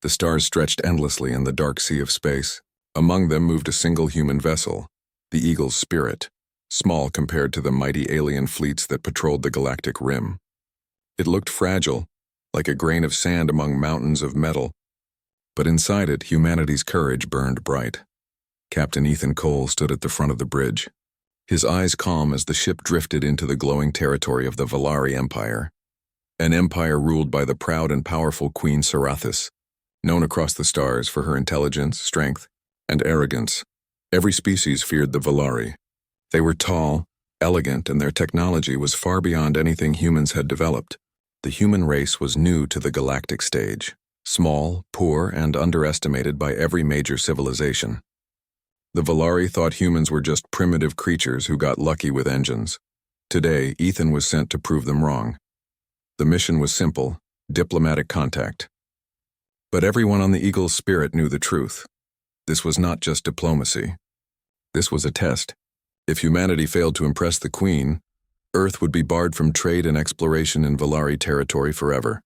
The stars stretched endlessly in the dark sea of space. Among them moved a single human vessel, the Eagle's Spirit, small compared to the mighty alien fleets that patrolled the galactic rim. It looked fragile, like a grain of sand among mountains of metal, but inside it humanity's courage burned bright. Captain Ethan Cole stood at the front of the bridge, his eyes calm as the ship drifted into the glowing territory of the Valari Empire, an empire ruled by the proud and powerful Queen Sarathis, known across the stars for her intelligence, strength, and arrogance. Every species feared the Valari. They were tall, elegant, and their technology was far beyond anything humans had developed. The human race was new to the galactic stage, small, poor, and underestimated by every major civilization. The Valari thought humans were just primitive creatures who got lucky with engines. Today, Ethan was sent to prove them wrong. The mission was simple: diplomatic contact. But everyone on the Eagle's Spirit knew the truth. This was not just diplomacy. This was a test. If humanity failed to impress the Queen, Earth would be barred from trade and exploration in Valari territory forever.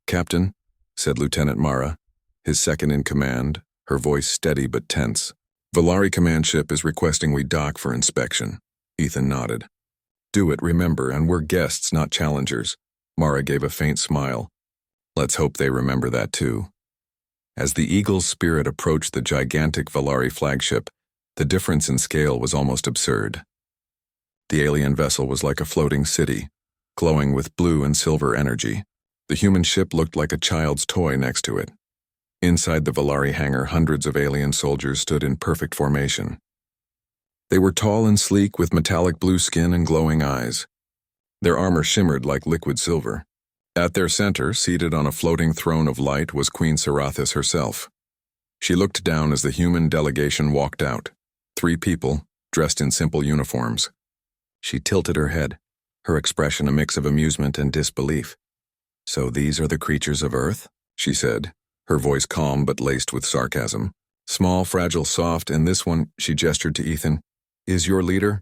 "Captain," said Lieutenant Mara, his second in command, her voice steady but tense. "Valari command ship is requesting we dock for inspection." Ethan nodded. "Do it, remember, and we're guests, not challengers." Mara gave a faint smile. "Let's hope they remember that too." As the Eagle's Spirit approached the gigantic Valari flagship, the difference in scale was almost absurd. The alien vessel was like a floating city, glowing with blue and silver energy. The human ship looked like a child's toy next to it. Inside the Valari hangar, hundreds of alien soldiers stood in perfect formation. They were tall and sleek with metallic blue skin and glowing eyes. Their armor shimmered like liquid silver. At their center, seated on a floating throne of light, was Queen Sarathis herself. She looked down as the human delegation walked out. 3 people, dressed in simple uniforms. She tilted her head, her expression a mix of amusement and disbelief. "So these are the creatures of Earth?" she said, her voice calm but laced with sarcasm. "Small, fragile, soft, and this one," she gestured to Ethan, "is your leader?"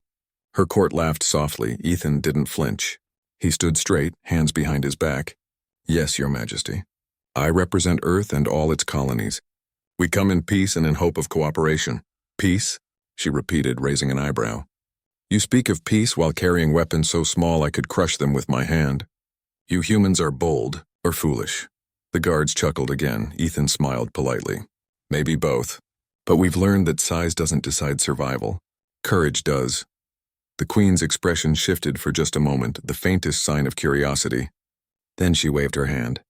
Her court laughed softly. Ethan didn't flinch. He stood straight, hands behind his back. "Yes, Your Majesty. I represent Earth and all its colonies. We come in peace and in hope of cooperation." "Peace?" she repeated, raising an eyebrow. "You speak of peace while carrying weapons so small I could crush them with my hand. You humans are bold or foolish." The guards chuckled again. Ethan smiled politely. "Maybe both. But we've learned that size doesn't decide survival. Courage does." The Queen's expression shifted for just a moment, the faintest sign of curiosity. Then she waved her hand.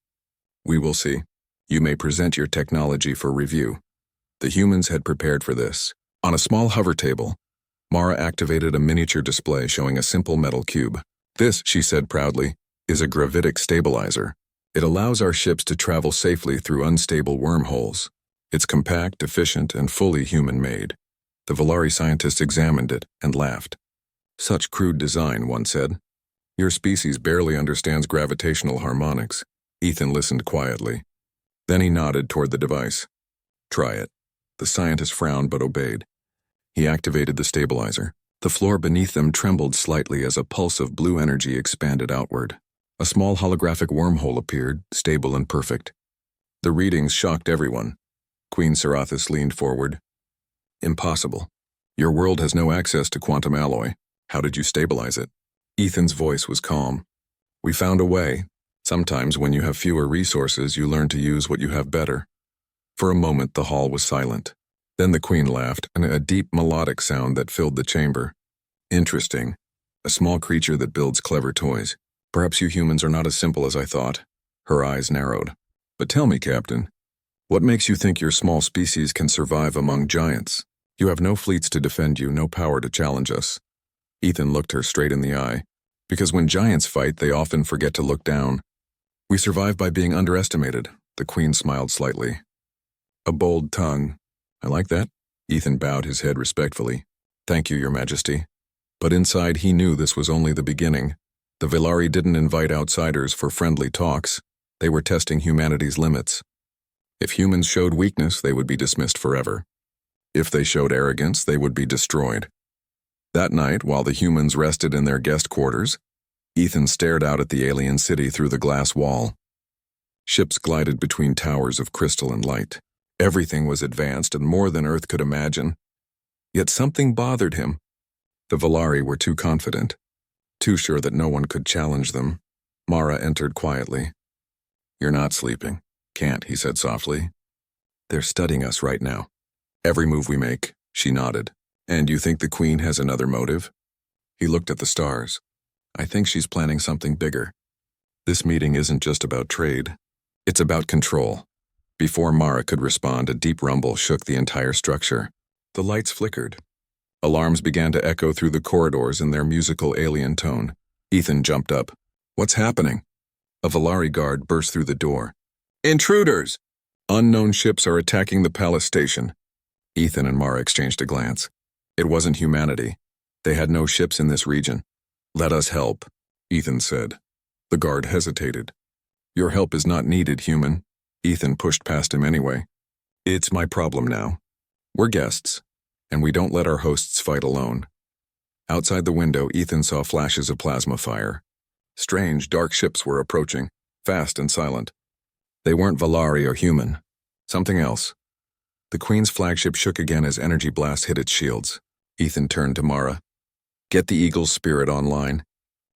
"We will see. You may present your technology for review." The humans had prepared for this. On a small hover table, Mara activated a miniature display showing a simple metal cube. "This," she said proudly, "is a gravitic stabilizer. It allows our ships to travel safely through unstable wormholes. It's compact, efficient, and fully human-made." The Valari scientists examined it and laughed. "Such crude design," one said. "Your species barely understands gravitational harmonics." Ethan listened quietly. Then he nodded toward the device. "Try it." The scientist frowned but obeyed. He activated the stabilizer. The floor beneath them trembled slightly as a pulse of blue energy expanded outward. A small holographic wormhole appeared, stable and perfect. The readings shocked everyone. Queen Sarathis leaned forward. "Impossible. Your world has no access to quantum alloy. How did you stabilize it?" Ethan's voice was calm. "We found a way. Sometimes when you have fewer resources, you learn to use what you have better." For a moment, the hall was silent. Then the Queen laughed, and a deep melodic sound that filled the chamber. "Interesting. A small creature that builds clever toys. Perhaps you humans are not as simple as I thought." Her eyes narrowed. "But tell me, Captain, what makes you think your small species can survive among giants? You have no fleets to defend you, no power to challenge us." Ethan looked her straight in the eye. "Because when giants fight, they often forget to look down. We survive by being underestimated." The Queen smiled slightly. "A bold tongue. I like that." Ethan bowed his head respectfully. "Thank you, Your Majesty." But inside he knew this was only the beginning. The Valari didn't invite outsiders for friendly talks. They were testing humanity's limits. If humans showed weakness, they would be dismissed forever. If they showed arrogance, they would be destroyed. That night, while the humans rested in their guest quarters, Ethan stared out at the alien city through the glass wall. Ships glided between towers of crystal and light. Everything was advanced and more than Earth could imagine. Yet something bothered him. The Valari were too confident, too sure that no one could challenge them. Mara entered quietly. "You're not sleeping." "Can't," he said softly. "They're studying us right now. Every move we make." She nodded. "And you think the Queen has another motive?" He looked at the stars. "I think she's planning something bigger. This meeting isn't just about trade. It's about control." Before Mara could respond, a deep rumble shook the entire structure. The lights flickered. Alarms began to echo through the corridors in their musical alien tone. Ethan jumped up. "What's happening?" A Valari guard burst through the door. "Intruders! Unknown ships are attacking the palace station." Ethan and Mara exchanged a glance. It wasn't humanity. They had no ships in this region. "Let us help," Ethan said. The guard hesitated. "Your help is not needed, human." Ethan pushed past him anyway. "It's my problem now. We're guests, and we don't let our hosts fight alone." Outside the window, Ethan saw flashes of plasma fire. Strange, dark ships were approaching, fast and silent. They weren't Valari or human. Something else. The Queen's flagship shook again as energy blasts hit its shields. Ethan turned to Mara. "Get the Eagle's spirit online."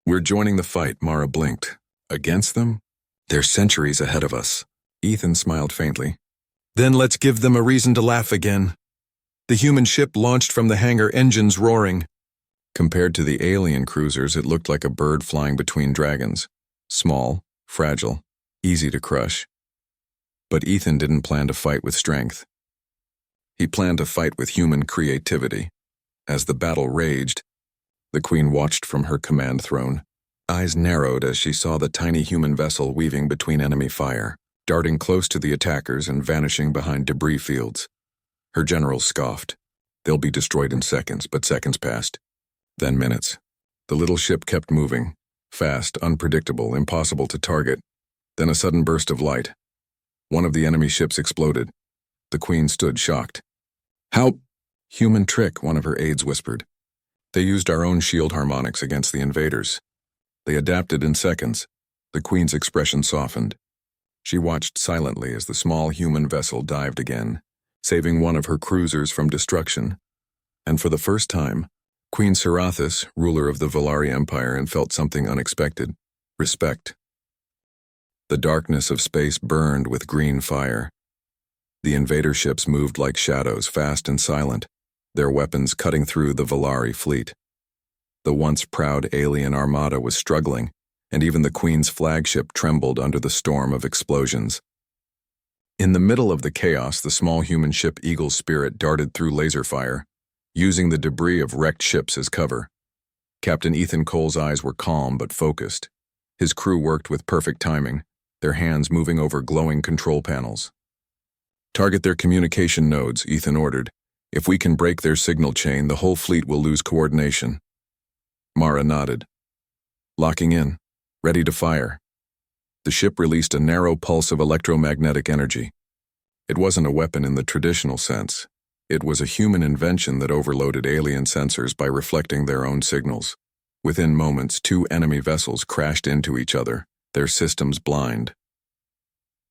"We're joining the fight," Mara blinked. "Against them? They're centuries ahead of us." Ethan smiled faintly. "Then let's give them a reason to laugh again." The human ship launched from the hangar, engines roaring. Compared to the alien cruisers, it looked like a bird flying between dragons. Small, fragile, easy to crush. But Ethan didn't plan to fight with strength. He planned to fight with human creativity. As the battle raged, the Queen watched from her command throne. Eyes narrowed as she saw the tiny human vessel weaving between enemy fire, darting close to the attackers and vanishing behind debris fields. Her generals scoffed. "They'll be destroyed in seconds," but seconds passed. Then minutes. The little ship kept moving. Fast, unpredictable, impossible to target. Then a sudden burst of light. One of the enemy ships exploded. The Queen stood shocked. "How?" "Human trick," one of her aides whispered. "They used our own shield harmonics against the invaders. They adapted in seconds." The Queen's expression softened. She watched silently as the small human vessel dived again, saving one of her cruisers from destruction. And for the first time, Queen Sarathis, ruler of the Valari Empire, and felt something unexpected: respect. The darkness of space burned with green fire. The invader ships moved like shadows, fast and silent, their weapons cutting through the Valari fleet. The once proud alien armada was struggling, and even the Queen's flagship trembled under the storm of explosions. In the middle of the chaos, the small human ship Eagle's Spirit darted through laser fire, using the debris of wrecked ships as cover. Captain Ethan Cole's eyes were calm but focused. His crew worked with perfect timing, their hands moving over glowing control panels. "Target their communication nodes," Ethan ordered. "If we can break their signal chain, the whole fleet will lose coordination." Mara nodded. "Locking in. Ready to fire." The ship released a narrow pulse of electromagnetic energy. It wasn't a weapon in the traditional sense. It was a human invention that overloaded alien sensors by reflecting their own signals. Within moments, two enemy vessels crashed into each other, their systems blind.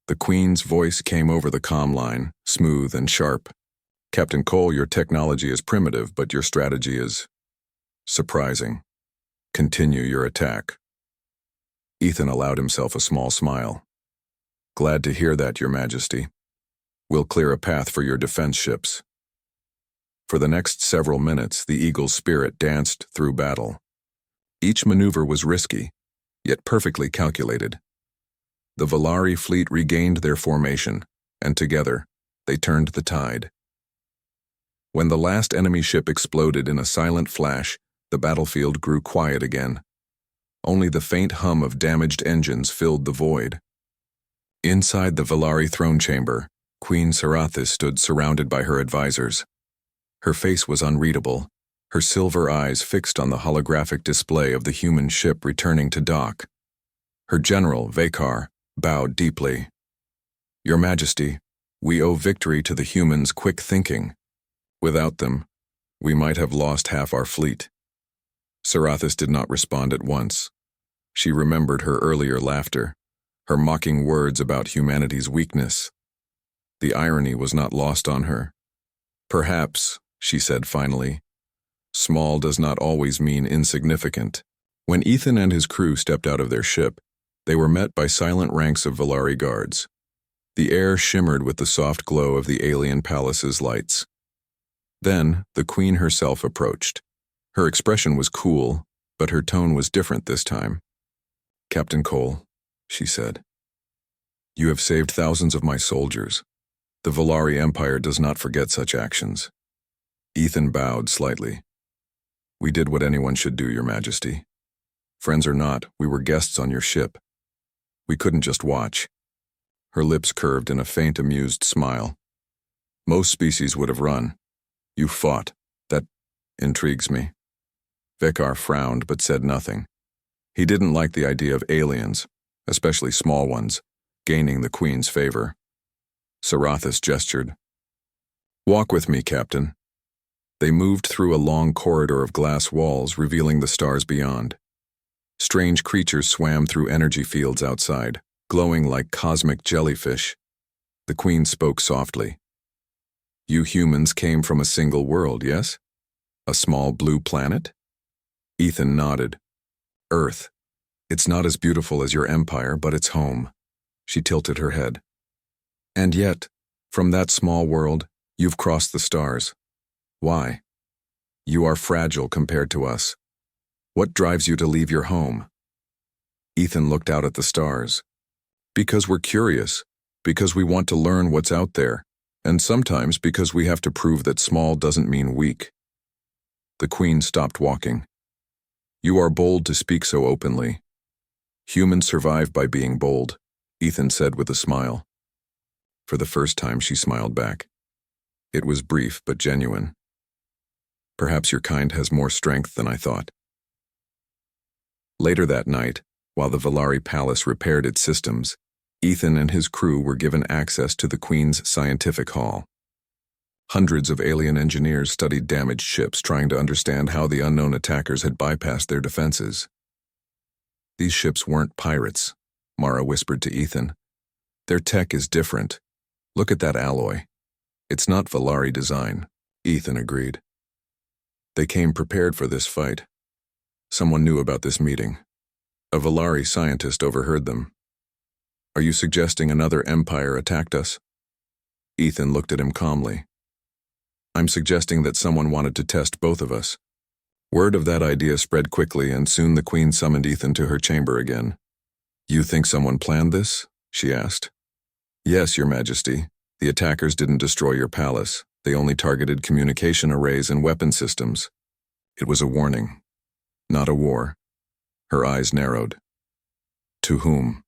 The Queen's voice came over the comm line, smooth and sharp. "Captain Cole, your technology is primitive, but your strategy is surprising. Continue your attack." Ethan allowed himself a small smile. "Glad to hear that, Your Majesty. We'll clear a path for your defense ships." For the next several minutes, the Eagle's Spirit danced through battle. Each maneuver was risky, yet perfectly calculated. The Valari fleet regained their formation, and together, they turned the tide. When the last enemy ship exploded in a silent flash, the battlefield grew quiet again. Only the faint hum of damaged engines filled the void. Inside the Valari throne chamber, Queen Sarathis stood surrounded by her advisors. Her face was unreadable, her silver eyes fixed on the holographic display of the human ship returning to dock. Her general, Vakar, bowed deeply. "Your Majesty, we owe victory to the humans' quick thinking. Without them, we might have lost half our fleet." Sarathis did not respond at once. She remembered her earlier laughter, her mocking words about humanity's weakness. The irony was not lost on her. Perhaps, she said finally, small does not always mean insignificant. When Ethan and his crew stepped out of their ship, they were met by silent ranks of Valari guards. The air shimmered with the soft glow of the alien palace's lights. Then, the Queen herself approached. Her expression was cool, but her tone was different this time. "Captain Cole," she said, "you have saved thousands of my soldiers. The Valari Empire does not forget such actions." Ethan bowed slightly. "We did what anyone should do, Your Majesty. Friends or not, we were guests on your ship. We couldn't just watch." Her lips curved in a faint, amused smile. "Most species would have run. You fought. That intrigues me." Vekar frowned but said nothing. He didn't like the idea of aliens, especially small ones, gaining the Queen's favor. Sarathis gestured. "Walk with me, Captain." They moved through a long corridor of glass walls, revealing the stars beyond. Strange creatures swam through energy fields outside, glowing like cosmic jellyfish. The Queen spoke softly. "You humans came from a single world, yes? A small blue planet?" Ethan nodded. "Earth. It's not as beautiful as your empire, but it's home." She tilted her head. "And yet, from that small world, you've crossed the stars. Why? You are fragile compared to us. What drives you to leave your home?" Ethan looked out at the stars. "Because we're curious, because we want to learn what's out there, and sometimes because we have to prove that small doesn't mean weak." The Queen stopped walking. "You are bold to speak so openly." "Humans survive by being bold," Ethan said with a smile. For the first time she smiled back. It was brief but genuine. "Perhaps your kind has more strength than I thought." Later that night, while the Valari Palace repaired its systems, Ethan and his crew were given access to the Queen's scientific hall. Hundreds of alien engineers studied damaged ships, trying to understand how the unknown attackers had bypassed their defenses. "These ships weren't pirates," Mara whispered to Ethan. "Their tech is different. Look at that alloy. It's not Valari design." Ethan agreed. "They came prepared for this fight. Someone knew about this meeting. A Valari scientist overheard them." "Are you suggesting another empire attacked us?" Ethan looked at him calmly. "I'm suggesting that someone wanted to test both of us." Word of that idea spread quickly, and soon the Queen summoned Ethan to her chamber again. "You think someone planned this?" she asked. "Yes, Your Majesty. The attackers didn't destroy your palace. They only targeted communication arrays and weapon systems. It was a warning, not a war." Her eyes narrowed. "To whom?"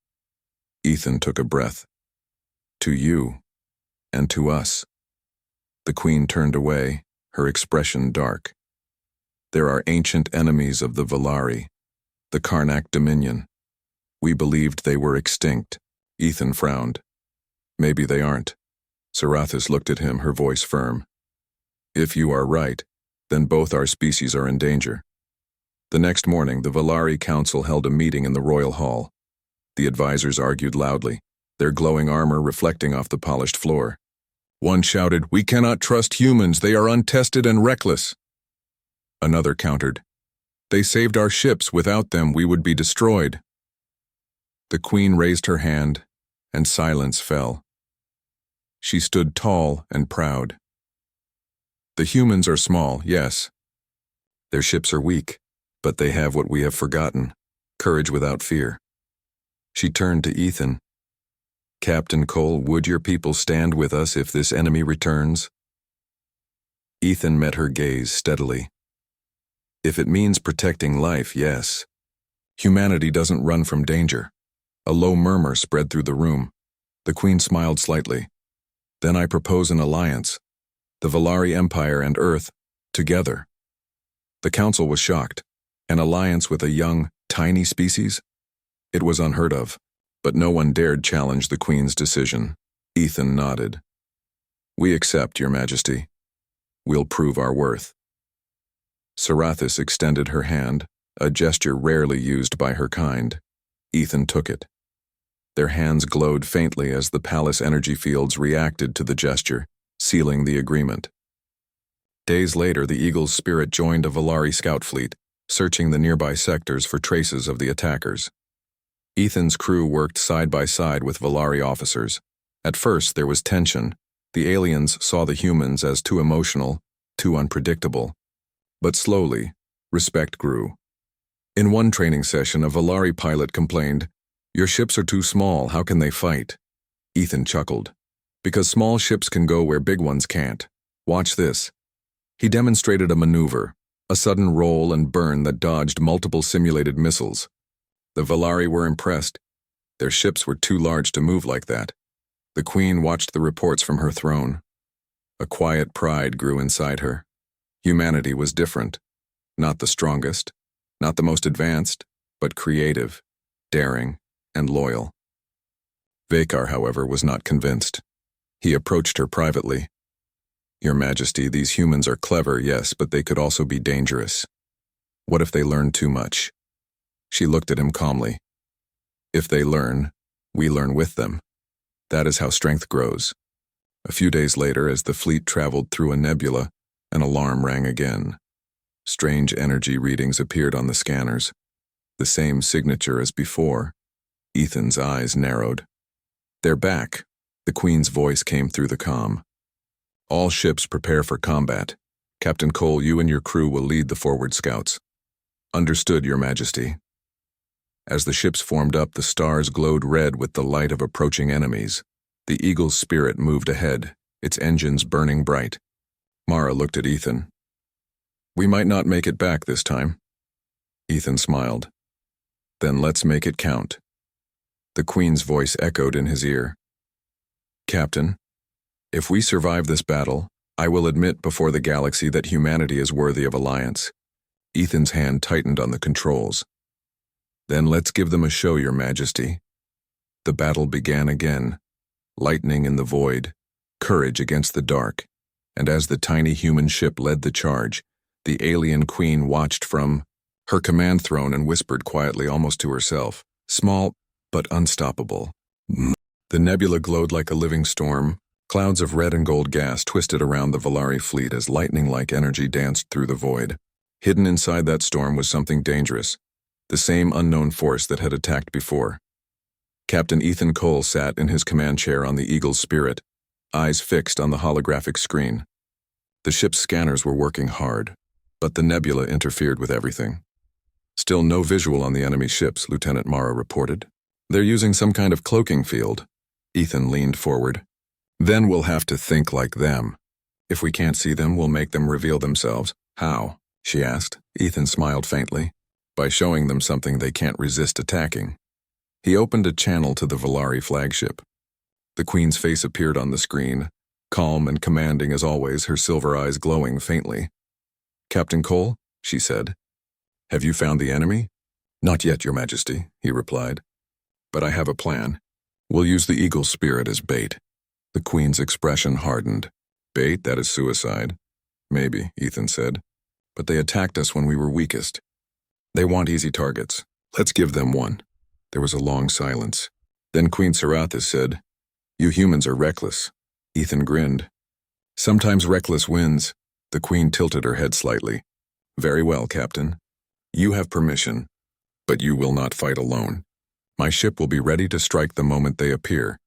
Ethan took a breath. "To you, and to us." The Queen turned away, her expression dark. "There are ancient enemies of the Valari, the Karnak Dominion. We believed they were extinct." Ethan frowned. "Maybe they aren't." Sarathis looked at him, her voice firm. "If you are right, then both our species are in danger." The next morning, the Valari Council held a meeting in the Royal Hall. The advisors argued loudly, their glowing armor reflecting off the polished floor. One shouted, "We cannot trust humans, they are untested and reckless." Another countered, "They saved our ships, without them we would be destroyed." The Queen raised her hand, and silence fell. She stood tall and proud. "The humans are small, yes. Their ships are weak, but they have what we have forgotten, courage without fear." She turned to Ethan. "Captain Cole, would your people stand with us if this enemy returns?" Ethan met her gaze steadily. "If it means protecting life, yes. Humanity doesn't run from danger." A low murmur spread through the room. The Queen smiled slightly. "Then I propose an alliance. The Valari Empire and Earth, together." The council was shocked. An alliance with a young, tiny species? It was unheard of, but no one dared challenge the Queen's decision. Ethan nodded. "We accept, Your Majesty. We'll prove our worth." Sarathis extended her hand, a gesture rarely used by her kind. Ethan took it. Their hands glowed faintly as the palace energy fields reacted to the gesture, sealing the agreement. Days later, the Eagle's spirit joined a Volari scout fleet, searching the nearby sectors for traces of the attackers. Ethan's crew worked side by side with Volari officers. At first, there was tension. The aliens saw the humans as too emotional, too unpredictable. But slowly, respect grew. In one training session, a Volari pilot complained, "Your ships are too small, how can they fight?" Ethan chuckled. "Because small ships can go where big ones can't. Watch this." He demonstrated a maneuver, a sudden roll and burn that dodged multiple simulated missiles. The Volari were impressed. Their ships were too large to move like that. The Queen watched the reports from her throne. A quiet pride grew inside her. Humanity was different. Not the strongest, not the most advanced, but creative, daring, and loyal. Vakar, however, was not convinced. He approached her privately. "Your Majesty, these humans are clever, yes, but they could also be dangerous. What if they learn too much?" She looked at him calmly. "If they learn, we learn with them. That is how strength grows." A few days later, as the fleet traveled through a nebula, an alarm rang again. Strange energy readings appeared on the scanners. The same signature as before. Ethan's eyes narrowed. "They're back." The Queen's voice came through the comm. "All ships prepare for combat. Captain Cole, you and your crew will lead the forward scouts." "Understood, Your Majesty." As the ships formed up, the stars glowed red with the light of approaching enemies. The Eagle's spirit moved ahead, its engines burning bright. Mara looked at Ethan. "We might not make it back this time." Ethan smiled. "Then let's make it count." The Queen's voice echoed in his ear. "Captain, if we survive this battle, I will admit before the galaxy that humanity is worthy of alliance." Ethan's hand tightened on the controls. "Then let's give them a show, Your Majesty." The battle began again. Lightning in the void, courage against the dark, and as the tiny human ship led the charge, the alien Queen watched from her command throne and whispered quietly, almost to herself, "Small, but unstoppable." The nebula glowed like a living storm. Clouds of red and gold gas twisted around the Volari fleet as lightning-like energy danced through the void. Hidden inside that storm was something dangerous, the same unknown force that had attacked before. Captain Ethan Cole sat in his command chair on the Eagle's Spirit, eyes fixed on the holographic screen. The ship's scanners were working hard, but the nebula interfered with everything. "Still no visual on the enemy ships," Lieutenant Mara reported. "They're using some kind of cloaking field." Ethan leaned forward. "Then we'll have to think like them. If we can't see them, we'll make them reveal themselves." "How?" she asked. Ethan smiled faintly. "By showing them something they can't resist attacking." He opened a channel to the Volari flagship. The Queen's face appeared on the screen, calm and commanding as always, her silver eyes glowing faintly. "Captain Cole," she said, "have you found the enemy?" "Not yet, Your Majesty," he replied. "But I have a plan. We'll use the Eagle's spirit as bait." The Queen's expression hardened. "Bait? That is suicide." "Maybe," Ethan said. "But they attacked us when we were weakest. They want easy targets. Let's give them one." There was a long silence. Then Queen Sarathis said, "You humans are reckless." Ethan grinned. "Sometimes reckless wins." The Queen tilted her head slightly. "Very well, Captain. You have permission, but you will not fight alone. My ship will be ready to strike the moment they appear."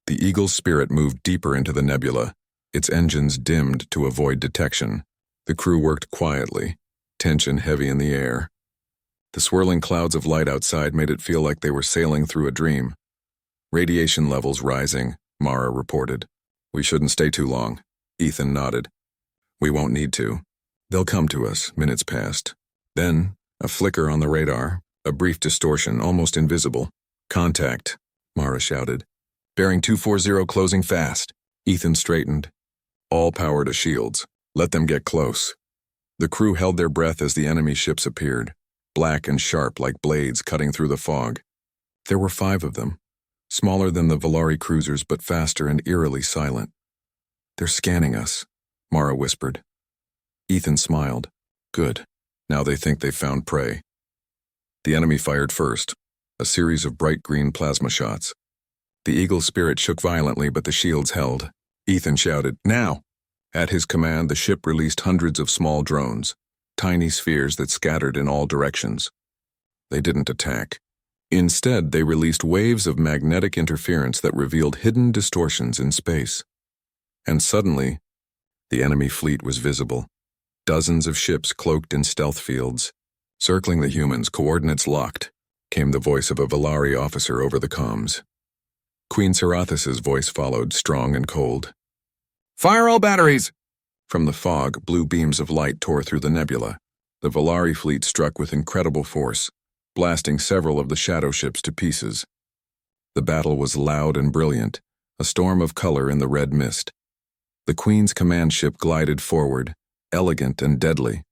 The Eagle's spirit moved deeper into the nebula, its engines dimmed to avoid detection. The crew worked quietly, tension heavy in the air. The swirling clouds of light outside made it feel like they were sailing through a dream. "Radiation levels rising," Mara reported. "We shouldn't stay too long." Ethan nodded. "We won't need to. They'll come to us." Minutes passed. Then, a flicker on the radar, a brief distortion, almost invisible. "Contact," Mara shouted. "Bearing 240 closing fast." Ethan straightened. "All power to shields. Let them get close." The crew held their breath as the enemy ships appeared, black and sharp like blades cutting through the fog. There were 5 of them, smaller than the Volari cruisers but faster and eerily silent. "They're scanning us," Mara whispered. Ethan smiled. "Good. Now they think they've found prey." The enemy fired first, a series of bright green plasma shots. The eagle's spirit shook violently, but the shields held. Ethan shouted, "Now!" At his command, the ship released hundreds of small drones, tiny spheres that scattered in all directions. They didn't attack. Instead, they released waves of magnetic interference that revealed hidden distortions in space. And suddenly, the enemy fleet was visible. Dozens of ships cloaked in stealth fields. Circling the humans, coordinates locked, came the voice of a Valari officer over the comms. Queen Cerathus's voice followed, strong and cold. "Fire all batteries!" From the fog, blue beams of light tore through the nebula. The Valari fleet struck with incredible force, blasting several of the shadow ships to pieces. The battle was loud and brilliant, a storm of color in the red mist. The Queen's command ship glided forward, elegant and deadly.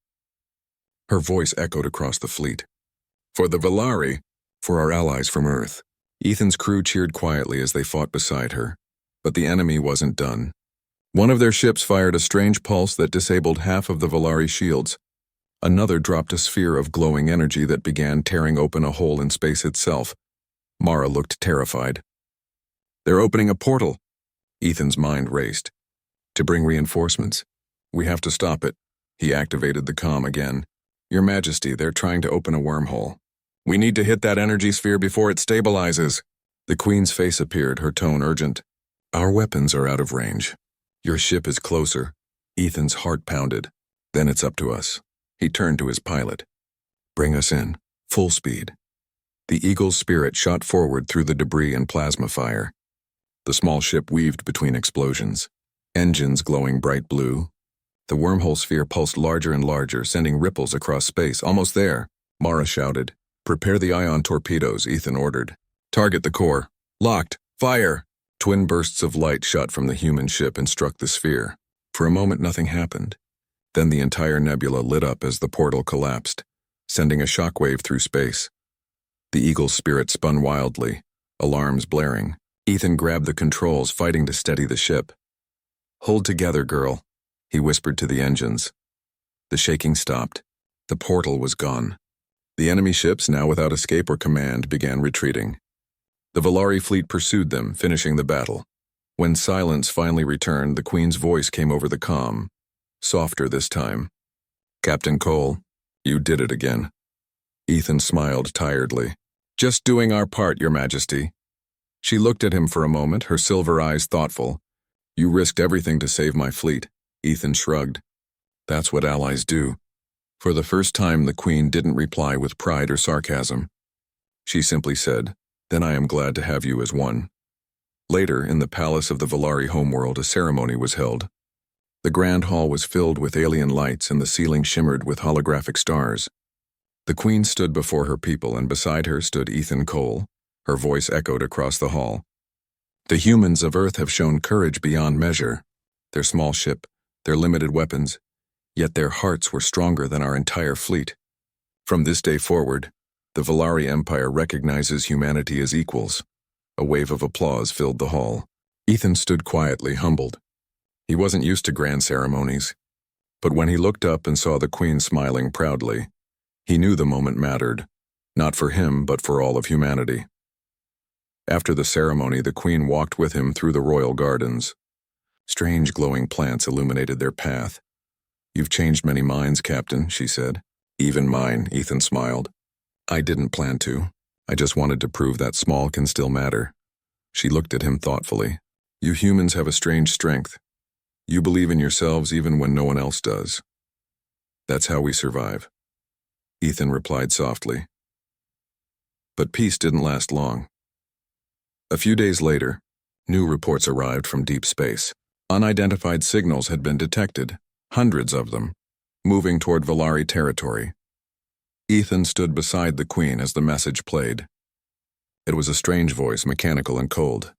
Her voice echoed across the fleet. "For the Valari, for our allies from Earth." Ethan's crew cheered quietly as they fought beside her. But the enemy wasn't done. One of their ships fired a strange pulse that disabled half of the Valari shields. Another dropped a sphere of glowing energy that began tearing open a hole in space itself. Mara looked terrified. "They're opening a portal." Ethan's mind raced. "To bring reinforcements. We have to stop it." He activated the comm again. "Your Majesty, they're trying to open a wormhole. We need to hit that energy sphere before it stabilizes." The Queen's face appeared, her tone urgent. "Our weapons are out of range. Your ship is closer." Ethan's heart pounded. "Then it's up to us." He turned to his pilot. "Bring us in. Full speed." The Eagle's spirit shot forward through the debris and plasma fire. The small ship weaved between explosions, engines glowing bright blue. The wormhole sphere pulsed larger and larger, sending ripples across space. "Almost there," Mara shouted. "Prepare the ion torpedoes," Ethan ordered. "Target the core. Locked. Fire!" Twin bursts of light shot from the human ship and struck the sphere. For a moment, nothing happened. Then the entire nebula lit up as the portal collapsed, sending a shockwave through space. The Eagle's spirit spun wildly, alarms blaring. Ethan grabbed the controls, fighting to steady the ship. "Hold together, girl," he whispered to the engines. The shaking stopped. The portal was gone. The enemy ships, now without escape or command, began retreating. The Valari fleet pursued them, finishing the battle. When silence finally returned, the Queen's voice came over the comm, softer this time. "Captain Cole, you did it again." Ethan smiled tiredly. "Just doing our part, Your Majesty." She looked at him for a moment, her silver eyes thoughtful. "You risked everything to save my fleet." Ethan shrugged. "That's what allies do." For the first time, the Queen didn't reply with pride or sarcasm. She simply said, "Then I am glad to have you as one." Later, in the palace of the Valari homeworld, a ceremony was held. The grand hall was filled with alien lights and the ceiling shimmered with holographic stars. The Queen stood before her people, and beside her stood Ethan Cole. Her voice echoed across the hall. "The humans of Earth have shown courage beyond measure. Their small ship, their limited weapons, yet their hearts were stronger than our entire fleet. From this day forward, the Valari Empire recognizes humanity as equals." A wave of applause filled the hall. Ethan stood quietly, humbled. He wasn't used to grand ceremonies. But when he looked up and saw the Queen smiling proudly, he knew the moment mattered, not for him, but for all of humanity. After the ceremony, the Queen walked with him through the royal gardens. Strange glowing plants illuminated their path. "You've changed many minds, Captain," she said. "Even mine," Ethan smiled. "I didn't plan to. I just wanted to prove that small can still matter." She looked at him thoughtfully. "You humans have a strange strength. You believe in yourselves even when no one else does. That's how we survive." Ethan replied softly. But peace didn't last long. A few days later, new reports arrived from deep space. Unidentified signals had been detected, hundreds of them, moving toward Valari territory. Ethan stood beside the Queen as the message played. It was a strange voice, mechanical and cold.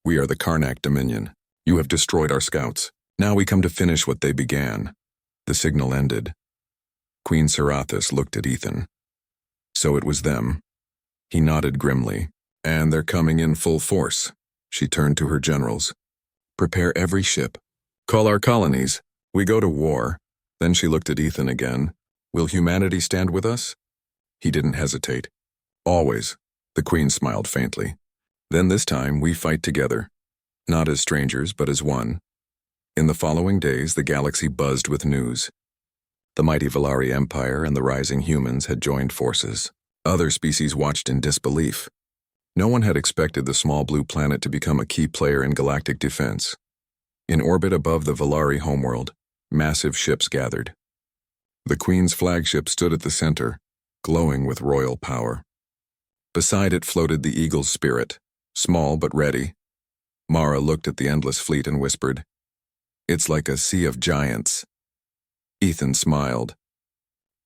"We are the Karnak Dominion. You have destroyed our scouts. Now we come to finish what they began." The signal ended. Queen Cerathus looked at Ethan. So it was them. He nodded grimly. "And they're coming in full force." She turned to her generals. "Prepare every ship. Call our colonies. We go to war." Then she looked at Ethan again. "Will humanity stand with us?" He didn't hesitate. "Always." The Queen smiled faintly. Then this time we fight together, not as strangers but as one. In the following days, the galaxy buzzed with news. The mighty Valari Empire and the rising humans had joined forces. Other species watched in disbelief. No one had expected the small blue planet to become a key player in galactic defense. In orbit above the Valari homeworld, massive ships gathered. The Queen's flagship stood at the center, glowing with royal power. Beside it floated the Eagle's Spirit, small but ready. Mara looked at the endless fleet and whispered, "It's like a sea of giants." Ethan smiled.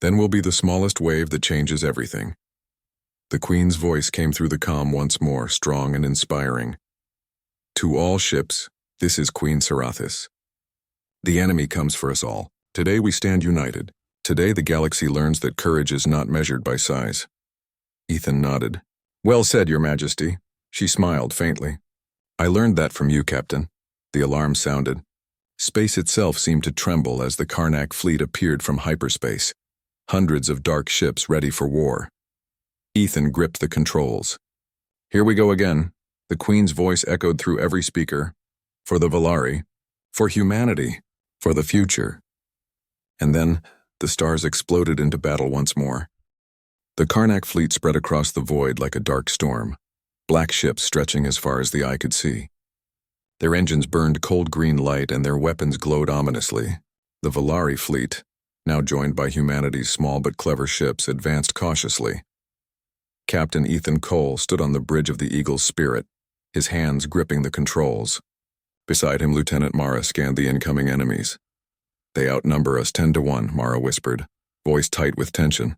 "Then we'll be the smallest wave that changes everything." The Queen's voice came through the comm once more, strong and inspiring. "To all ships, this is Queen Sarathis. The enemy comes for us all. Today we stand united. Today the galaxy learns that courage is not measured by size." Ethan nodded. "Well said, Your Majesty." She smiled faintly. "I learned that from you, Captain." The alarm sounded. Space itself seemed to tremble as the Karnak fleet appeared from hyperspace. Hundreds of dark ships ready for war. Ethan gripped the controls. "Here we go again." The Queen's voice echoed through every speaker. "For the Valari. For humanity. For the future." And then, the stars exploded into battle once more. The Karnak fleet spread across the void like a dark storm, black ships stretching as far as the eye could see. Their engines burned cold green light and their weapons glowed ominously. The Valari fleet, now joined by humanity's small but clever ships, advanced cautiously. Captain Ethan Cole stood on the bridge of the Eagle's Spirit, his hands gripping the controls. Beside him, Lieutenant Mara scanned the incoming enemies. "They outnumber us 10-1, Mara whispered, voice tight with tension.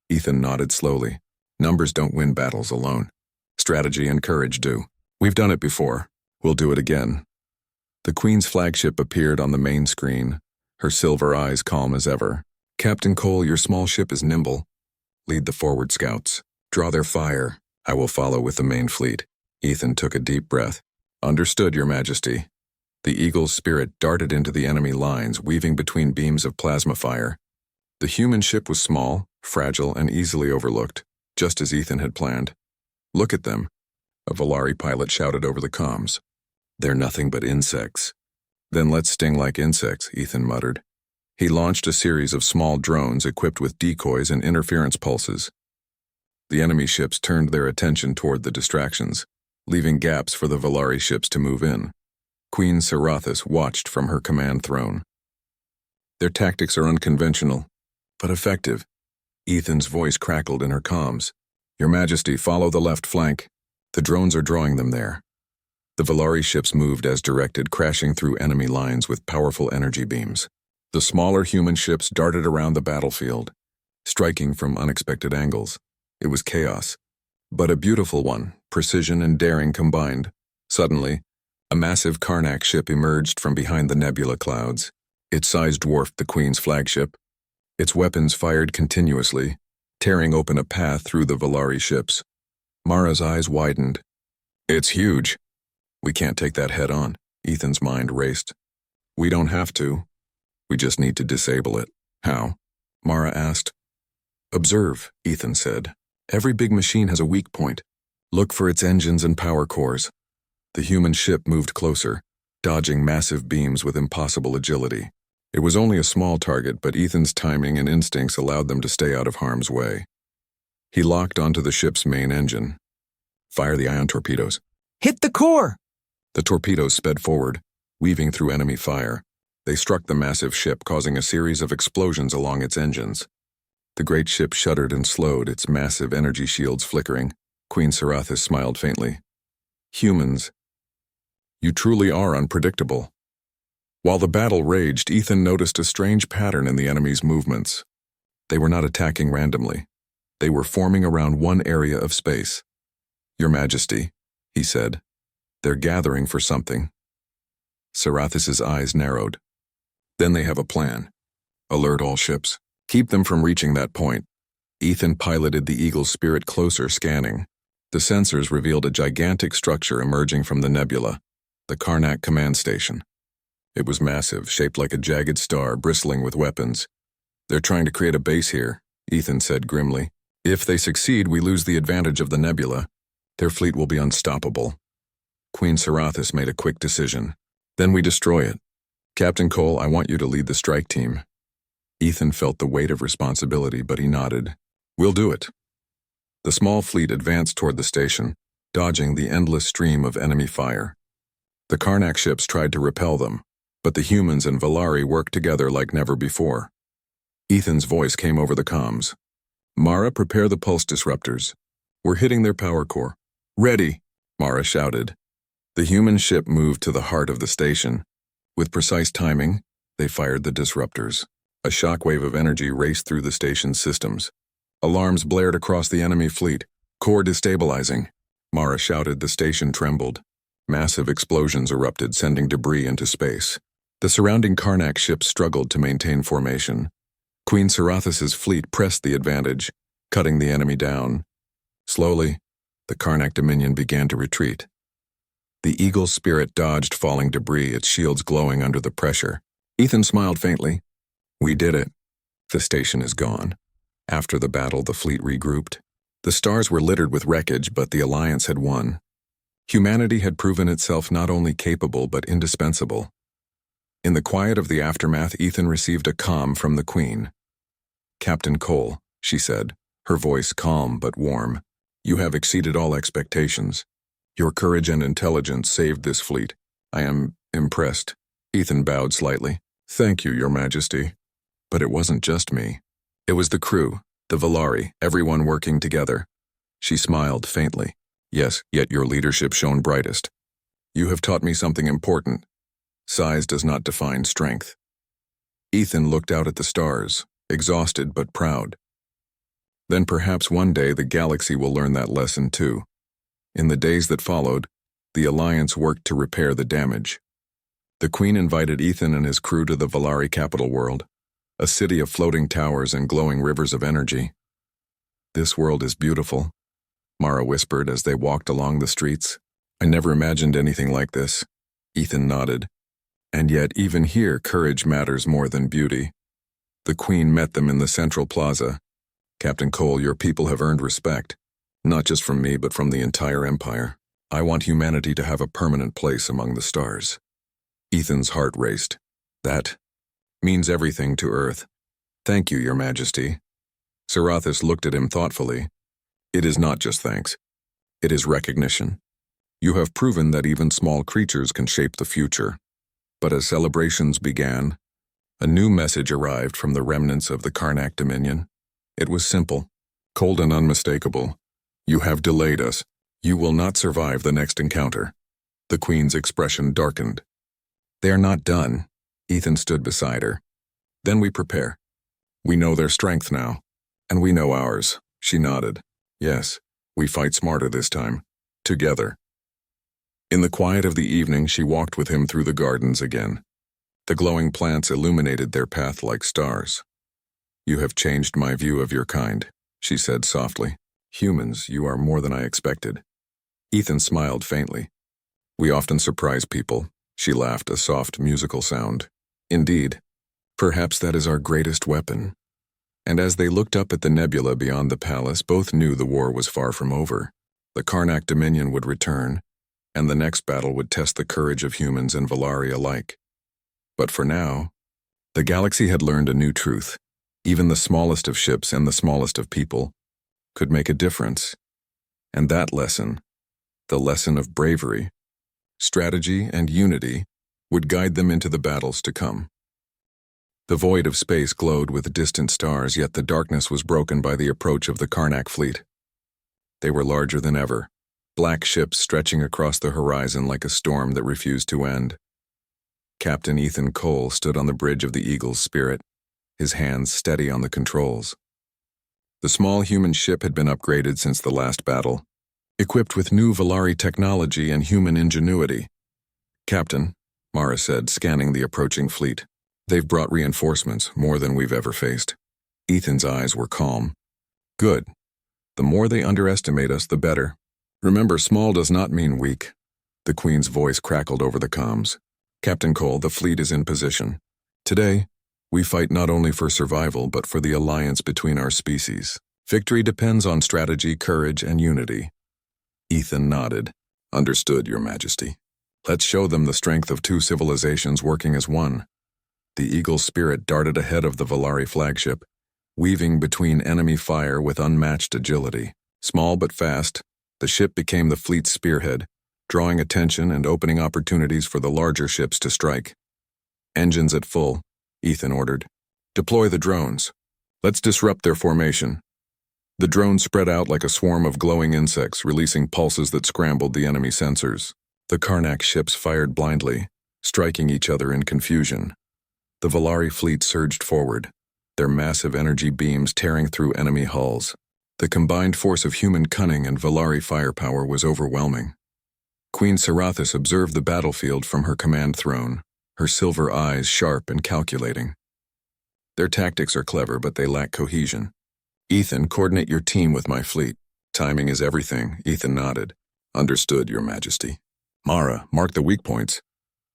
Ethan nodded slowly. "Numbers don't win battles alone. Strategy and courage do. We've done it before. We'll do it again." The Queen's flagship appeared on the main screen, her silver eyes calm as ever. "Captain Cole, your small ship is nimble. Lead the forward scouts. Draw their fire. I will follow with the main fleet." Ethan took a deep breath. "Understood, Your Majesty." The Eagle's Spirit darted into the enemy lines, weaving between beams of plasma fire. The human ship was small, fragile, and easily overlooked, just as Ethan had planned. "Look at them," a Valari pilot shouted over the comms. "They're nothing but insects." "Then let's sting like insects," Ethan muttered. He launched a series of small drones equipped with decoys and interference pulses. The enemy ships turned their attention toward the distractions, leaving gaps for the Valari ships to move in. Queen Sarathis watched from her command throne. "Their tactics are unconventional, but effective." Ethan's voice crackled in her comms. "Your Majesty, follow the left flank. The drones are drawing them there." The Valari ships moved as directed, crashing through enemy lines with powerful energy beams. The smaller human ships darted around the battlefield, striking from unexpected angles. It was chaos, but a beautiful one, precision and daring combined. Suddenly, a massive Karnak ship emerged from behind the nebula clouds. Its size dwarfed the Queen's flagship. Its weapons fired continuously, tearing open a path through the Valari ships. Mara's eyes widened. "It's huge. We can't take that head on." Ethan's mind raced. "We don't have to. We just need to disable it." "How?" Mara asked. "Observe," Ethan said. "Every big machine has a weak point. Look for its engines and power cores." The human ship moved closer, dodging massive beams with impossible agility. It was only a small target, but Ethan's timing and instincts allowed them to stay out of harm's way. He locked onto the ship's main engine. "Fire the ion torpedoes." "Hit the core!" The torpedoes sped forward, weaving through enemy fire. They struck the massive ship, causing a series of explosions along its engines. The great ship shuddered and slowed, its massive energy shields flickering. Queen Sarathis smiled faintly. "Humans, you truly are unpredictable." While the battle raged, Ethan noticed a strange pattern in the enemy's movements. They were not attacking randomly. They were forming around one area of space. "Your Majesty," he said, "they're gathering for something." Sarathis's eyes narrowed. "Then they have a plan. Alert all ships. Keep them from reaching that point." Ethan piloted the Eagle's Spirit closer, scanning. The sensors revealed a gigantic structure emerging from the nebula, the Karnak command station. It was massive, shaped like a jagged star, bristling with weapons. "They're trying to create a base here," Ethan said grimly. "If they succeed, we lose the advantage of the nebula. Their fleet will be unstoppable. Queen Sarathis made a quick decision. Then we destroy it. Captain Cole, I want you to lead the strike team. Ethan felt the weight of responsibility, but he nodded. We'll do it. The small fleet advanced toward the station, dodging the endless stream of enemy fire. The Karnak ships tried to repel them, but the humans and Valari worked together like never before. Ethan's voice came over the comms. Mara, prepare the pulse disruptors. We're hitting their power core. Ready, Mara shouted. The human ship moved to the heart of the station. With precise timing, they fired the disruptors. A shockwave of energy raced through the station's systems. Alarms blared across the enemy fleet. Core destabilizing. Mara shouted. The station trembled. Massive explosions erupted, sending debris into space. The surrounding Karnak ships struggled to maintain formation. Queen Sarathis's fleet pressed the advantage, cutting the enemy down. Slowly, the Karnak Dominion began to retreat. The Eagle's spirit dodged falling debris, its shields glowing under the pressure. Ethan smiled faintly. We did it. The station is gone. After the battle, the fleet regrouped. The stars were littered with wreckage, but the Alliance had won. Humanity had proven itself not only capable but indispensable. In the quiet of the aftermath, Ethan received a comm from the Queen. Captain Cole, she said, her voice calm but warm. You have exceeded all expectations. Your courage and intelligence saved this fleet. I am impressed. Ethan bowed slightly. Thank you, Your Majesty. But it wasn't just me. It was the crew, the Valari, everyone working together. She smiled faintly. Yes, yet your leadership shone brightest. You have taught me something important. Size does not define strength. Ethan looked out at the stars, exhausted but proud. Then perhaps one day the galaxy will learn that lesson too. In the days that followed, the Alliance worked to repair the damage. The Queen invited Ethan and his crew to the Valari capital world, a city of floating towers and glowing rivers of energy. This world is beautiful, Mara whispered as they walked along the streets. I never imagined anything like this. Ethan nodded. And yet, even here, courage matters more than beauty. The Queen met them in the central plaza. Captain Cole, your people have earned respect, not just from me, but from the entire Empire. I want humanity to have a permanent place among the stars. Ethan's heart raced. That means everything to Earth. Thank you, Your Majesty. Sarathis looked at him thoughtfully. It is not just thanks. It is recognition. You have proven that even small creatures can shape the future. But as celebrations began, a new message arrived from the remnants of the Karnak Dominion. It was simple, cold and unmistakable. You have delayed us. You will not survive the next encounter. The Queen's expression darkened. They are not done. Ethan stood beside her. Then we prepare. We know their strength now, and we know ours. She nodded. Yes, we fight smarter this time. Together. In the quiet of the evening, she walked with him through the gardens again. The glowing plants illuminated their path like stars. You have changed my view of your kind, she said softly. Humans, you are more than I expected. Ethan smiled faintly. We often surprise people. She laughed, a soft musical sound. Indeed, perhaps that is our greatest weapon. And as they looked up at the nebula beyond the palace, both knew the war was far from over. The Karnak Dominion would return, and the next battle would test the courage of humans and Valari alike. But for now, the galaxy had learned a new truth. Even the smallest of ships and the smallest of people could make a difference. And that lesson, the lesson of bravery, strategy, and unity, would guide them into the battles to come. The void of space glowed with distant stars, yet the darkness was broken by the approach of the Karnak fleet. They were larger than ever, black ships stretching across the horizon like a storm that refused to end. Captain Ethan Cole stood on the bridge of the Eagle's Spirit, his hands steady on the controls. The small human ship had been upgraded since the last battle, equipped with new Valari technology and human ingenuity. Captain, Mara said, scanning the approaching fleet. They've brought reinforcements, more than we've ever faced. Ethan's eyes were calm. Good. The more they underestimate us, the better. Remember, small does not mean weak. The Queen's voice crackled over the comms. Captain Cole, the fleet is in position. Today, we fight not only for survival, but for the alliance between our species. Victory depends on strategy, courage, and unity. Ethan nodded. Understood, Your Majesty. Let's show them the strength of two civilizations working as one. The Eagle's spirit darted ahead of the Valari flagship, weaving between enemy fire with unmatched agility. Small but fast, the ship became the fleet's spearhead, drawing attention and opening opportunities for the larger ships to strike. Engines at full, Ethan ordered. Deploy the drones. Let's disrupt their formation. The drones spread out like a swarm of glowing insects, releasing pulses that scrambled the enemy sensors. The Karnak ships fired blindly, striking each other in confusion. The Valari fleet surged forward, their massive energy beams tearing through enemy hulls. The combined force of human cunning and Valari firepower was overwhelming. Queen Sarathis observed the battlefield from her command throne, her silver eyes sharp and calculating. Their tactics are clever, but they lack cohesion. Ethan, coordinate your team with my fleet. Timing is everything, Ethan nodded. Understood, Your Majesty. Mara, mark the weak points.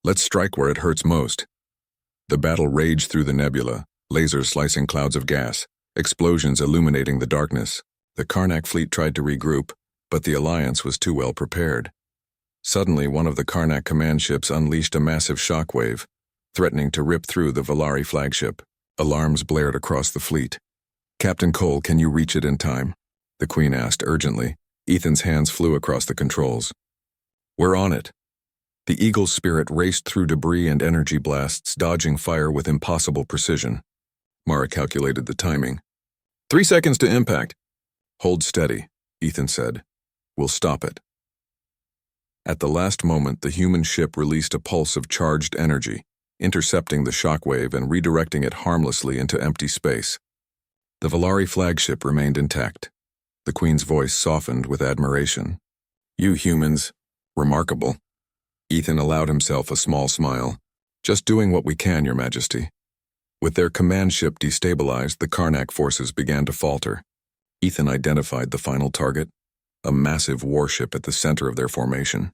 Let's strike where it hurts most. The battle raged through the nebula, lasers slicing clouds of gas, explosions illuminating the darkness. The Karnak fleet tried to regroup, but the Alliance was too well prepared. Suddenly, one of the Karnak command ships unleashed a massive shockwave, threatening to rip through the Valari flagship. Alarms blared across the fleet. Captain Cole, can you reach it in time? The Queen asked urgently. Ethan's hands flew across the controls. We're on it. The Eagle's spirit raced through debris and energy blasts, dodging fire with impossible precision. Mara calculated the timing. 3 seconds to impact. Hold steady, Ethan said. We'll stop it. At the last moment, the human ship released a pulse of charged energy, intercepting the shockwave and redirecting it harmlessly into empty space. The Valari flagship remained intact. The Queen's voice softened with admiration. You humans, remarkable. Ethan allowed himself a small smile. Just doing what we can, Your Majesty. With their command ship destabilized, the Karnak forces began to falter. Ethan identified the final target, a massive warship at the center of their formation.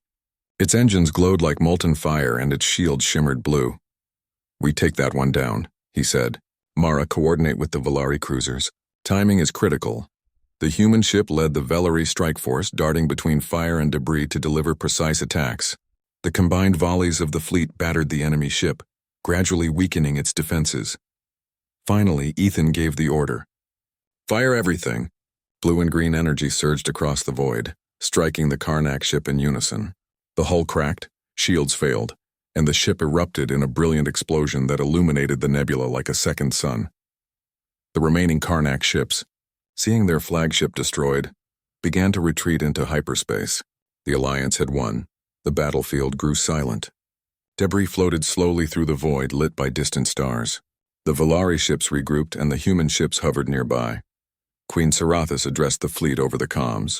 Its engines glowed like molten fire and its shield shimmered blue. We take that one down, he said. Mara, coordinate with the Valari cruisers. Timing is critical. The human ship led the Valari strike force, darting between fire and debris to deliver precise attacks. The combined volleys of the fleet battered the enemy ship, gradually weakening its defenses. Finally, Ethan gave the order. Fire everything. Blue and green energy surged across the void, striking the Karnak ship in unison. The hull cracked, shields failed, and the ship erupted in a brilliant explosion that illuminated the nebula like a second sun. The remaining Karnak ships, seeing their flagship destroyed, began to retreat into hyperspace. The Alliance had won. The battlefield grew silent. Debris floated slowly through the void, lit by distant stars. The Valari ships regrouped and the human ships hovered nearby. Queen Sarathis addressed the fleet over the comms.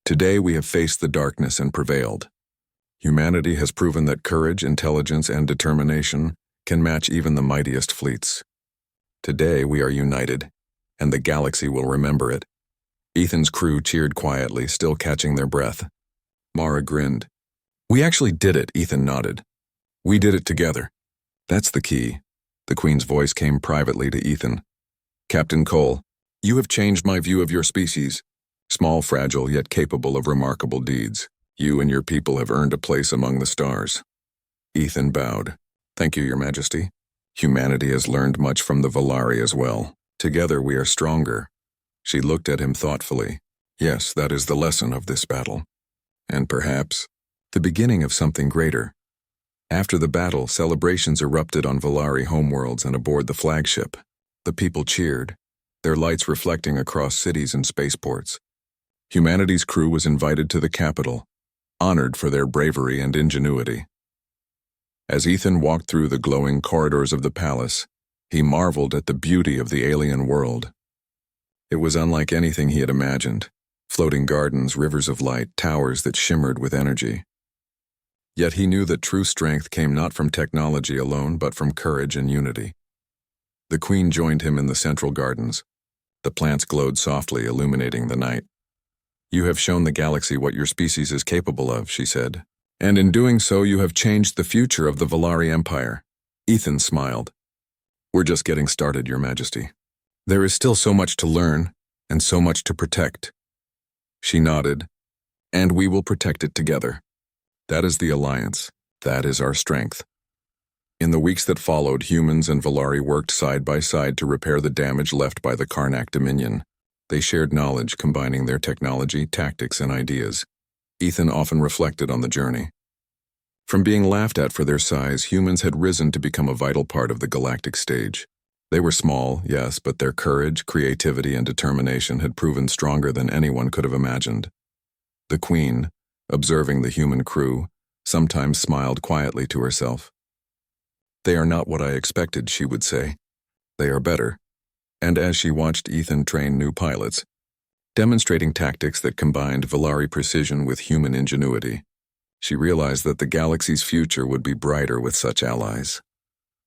Today we have faced the darkness and prevailed. Humanity has proven that courage, intelligence, and determination can match even the mightiest fleets. Today we are united, and the galaxy will remember it. Ethan's crew cheered quietly, still catching their breath. Mara grinned. We actually did it, Ethan nodded. We did it together. That's the key. The Queen's voice came privately to Ethan. Captain Cole, you have changed my view of your species. Small, fragile, yet capable of remarkable deeds. You and your people have earned a place among the stars. Ethan bowed. Thank you, Your Majesty. Humanity has learned much from the Valari as well. Together we are stronger. She looked at him thoughtfully. Yes, that is the lesson of this battle. And perhaps the beginning of something greater. After the battle, celebrations erupted on Valari homeworlds and aboard the flagship. The people cheered, their lights reflecting across cities and spaceports. Humanity's crew was invited to the capital, honored for their bravery and ingenuity. As Ethan walked through the glowing corridors of the palace, he marveled at the beauty of the alien world. It was unlike anything he had imagined. Floating gardens, rivers of light, towers that shimmered with energy. Yet he knew that true strength came not from technology alone, but from courage and unity. The Queen joined him in the central gardens. The plants glowed softly, illuminating the night. You have shown the galaxy what your species is capable of, she said. And in doing so, you have changed the future of the Valari Empire. Ethan smiled. We're just getting started, Your Majesty. There is still so much to learn, and so much to protect. She nodded. And we will protect it together. That is the alliance. That is our strength. In the weeks that followed, humans and Valari worked side by side to repair the damage left by the Karnak Dominion. They shared knowledge, combining their technology, tactics, and ideas. Ethan often reflected on the journey. From being laughed at for their size, humans had risen to become a vital part of the galactic stage. They were small, yes, but their courage, creativity, and determination had proven stronger than anyone could have imagined. The Queen, observing the human crew, sometimes smiled quietly to herself. "They are not what I expected," she would say. "They are better." And as she watched Ethan train new pilots, demonstrating tactics that combined Valari precision with human ingenuity, she realized that the galaxy's future would be brighter with such allies.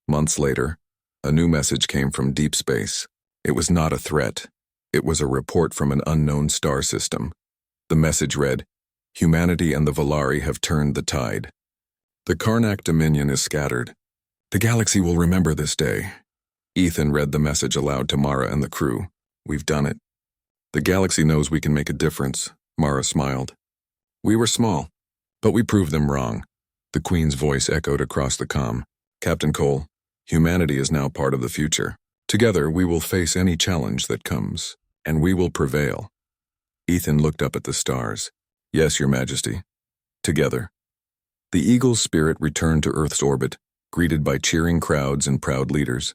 Months later, a new message came from deep space. It was not a threat. It was a report from an unknown star system. The message read, "Humanity and the Valari have turned the tide. The Karnak Dominion is scattered. The galaxy will remember this day." Ethan read the message aloud to Mara and the crew. "We've done it. The galaxy knows we can make a difference," Mara smiled. "We were small, but we proved them wrong." The Queen's voice echoed across the comm. "Captain Cole, humanity is now part of the future. Together we will face any challenge that comes, and we will prevail." Ethan looked up at the stars. "Yes, Your Majesty. Together." The Eagle's spirit returned to Earth's orbit, greeted by cheering crowds and proud leaders.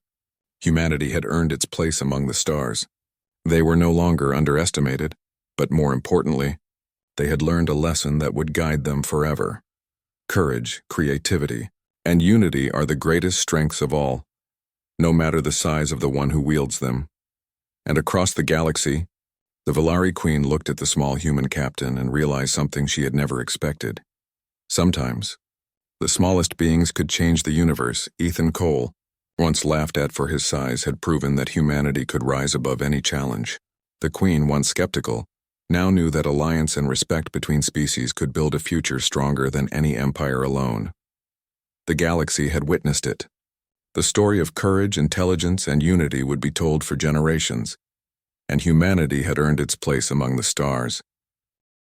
Humanity had earned its place among the stars. They were no longer underestimated, but more importantly, they had learned a lesson that would guide them forever. Courage, creativity, and unity are the greatest strengths of all, no matter the size of the one who wields them. And across the galaxy, the Valari Queen looked at the small human captain and realized something she had never expected. Sometimes, the smallest beings could change the universe. Ethan Cole, once laughed at for his size, had proven that humanity could rise above any challenge. The Queen, once skeptical, now knew that alliance and respect between species could build a future stronger than any empire alone. The galaxy had witnessed it. The story of courage, intelligence, and unity would be told for generations, and humanity had earned its place among the stars.